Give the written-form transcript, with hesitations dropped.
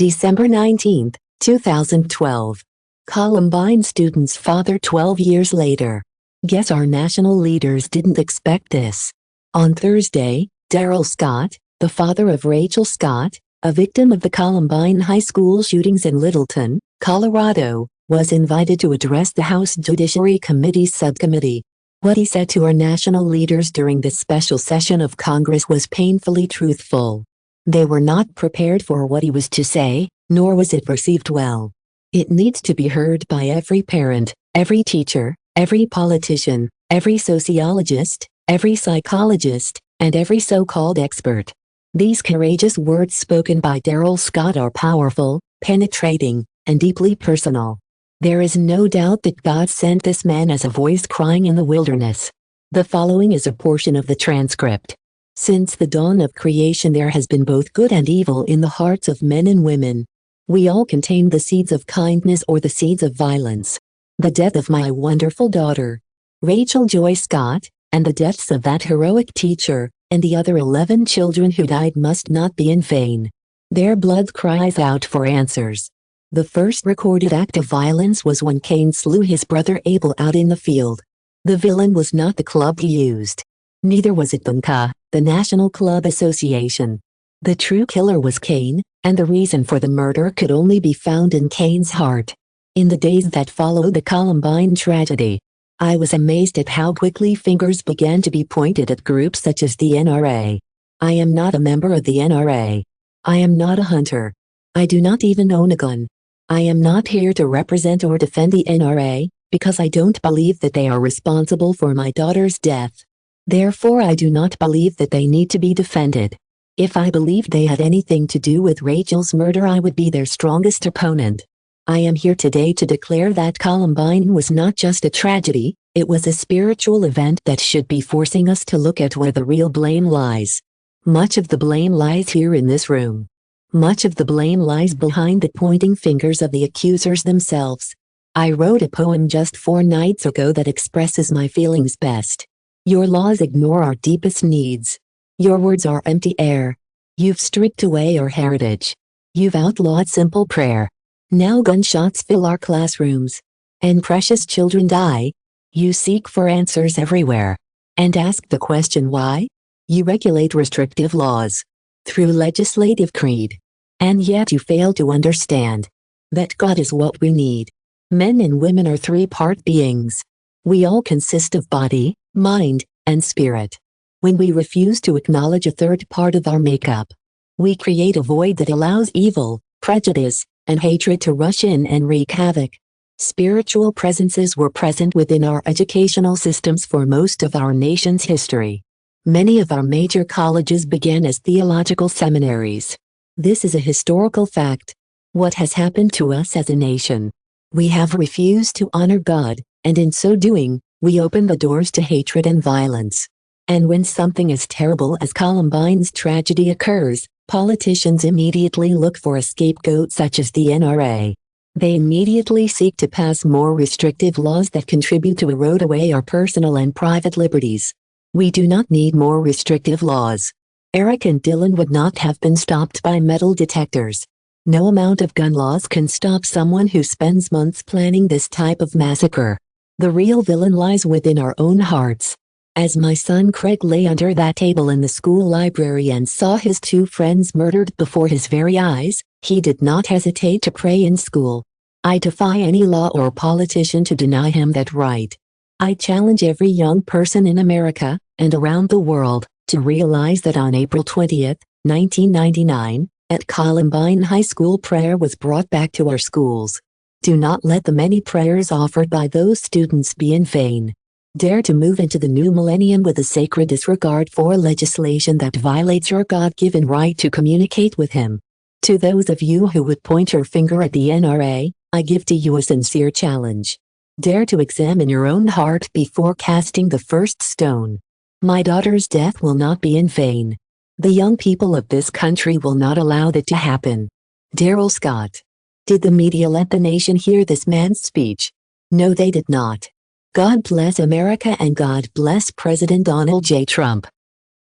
December 19, 2012. Columbine student's father 12 years later. Guess our national leaders didn't expect this. On Thursday, Darrell Scott, the father of Rachel Scott, a victim of the Columbine High School shootings in Littleton, Colorado, was invited to address the House Judiciary Committee's subcommittee. What he said to our national leaders during this special session of Congress was painfully truthful. They were not prepared for what he was to say, nor was it received well. It needs to be heard by every parent, every teacher, every politician, every sociologist, every psychologist, and every so-called expert. These courageous words spoken by Darrell Scott are powerful, penetrating, and deeply personal. There is no doubt that God sent this man as a voice crying in the wilderness. The following is a portion of the transcript. Since the dawn of creation there has been both good and evil in the hearts of men and women. We all contain the seeds of kindness or the seeds of violence. The death of my wonderful daughter, Rachel Joy Scott, and the deaths of that heroic teacher, and the other 11 children who died must not be in vain. Their blood cries out for answers. The first recorded act of violence was when Cain slew his brother Abel out in the field. The villain was not the club he used. Neither was it the National Club Association. The true killer was Cain, and the reason for the murder could only be found in Cain's heart. In the days that followed the Columbine tragedy, I was amazed at how quickly fingers began to be pointed at groups such as the NRA. I am not a member of the NRA. I am not a hunter. I do not even own a gun. I am not here to represent or defend the NRA, because I don't believe that they are responsible for my daughter's death. Therefore I do not believe that they need to be defended. If I believed they had anything to do with Rachel's murder I would be their strongest opponent. I am here today to declare that Columbine was not just a tragedy, it was a spiritual event that should be forcing us to look at where the real blame lies. Much of the blame lies here in this room. Much of the blame lies behind the pointing fingers of the accusers themselves. I wrote a poem just 4 nights ago that expresses my feelings best. Your laws ignore our deepest needs. Your words are empty air. You've stripped away our heritage. You've outlawed simple prayer. Now gunshots fill our classrooms. And precious children die. You seek for answers everywhere. And ask the question why? You regulate restrictive laws. Through legislative creed. And yet you fail to understand that God is what we need. Men and women are 3-part beings. We all consist of body, mind, and spirit. When we refuse to acknowledge a third part of our makeup, we create a void that allows evil, prejudice, and hatred to rush in and wreak havoc. Spiritual presences were present within our educational systems for most of our nation's history. Many of our major colleges began as theological seminaries. This is a historical fact. What has happened to us as a nation? We have refused to honor God, and in so doing, we open the doors to hatred and violence. And when something as terrible as Columbine's tragedy occurs, politicians immediately look for a scapegoat such as the NRA. They immediately seek to pass more restrictive laws that contribute to erode away our personal and private liberties. We do not need more restrictive laws. Eric and Dylan would not have been stopped by metal detectors. No amount of gun laws can stop someone who spends months planning this type of massacre. The real villain lies within our own hearts. As my son Craig lay under that table in the school library and saw his 2 friends murdered before his very eyes, he did not hesitate to pray in school. I defy any law or politician to deny him that right. I challenge every young person in America, and around the world, to realize that on April 20, 1999, at Columbine High School prayer was brought back to our schools. Do not let the many prayers offered by those students be in vain. Dare to move into the new millennium with a sacred disregard for legislation that violates your God-given right to communicate with Him. To those of you who would point your finger at the NRA, I give to you a sincere challenge. Dare to examine your own heart before casting the first stone. My daughter's death will not be in vain. The young people of this country will not allow that to happen. Darrell Scott. Did the media let the nation hear this man's speech? No, they did not. God bless America and God bless President Donald J. Trump.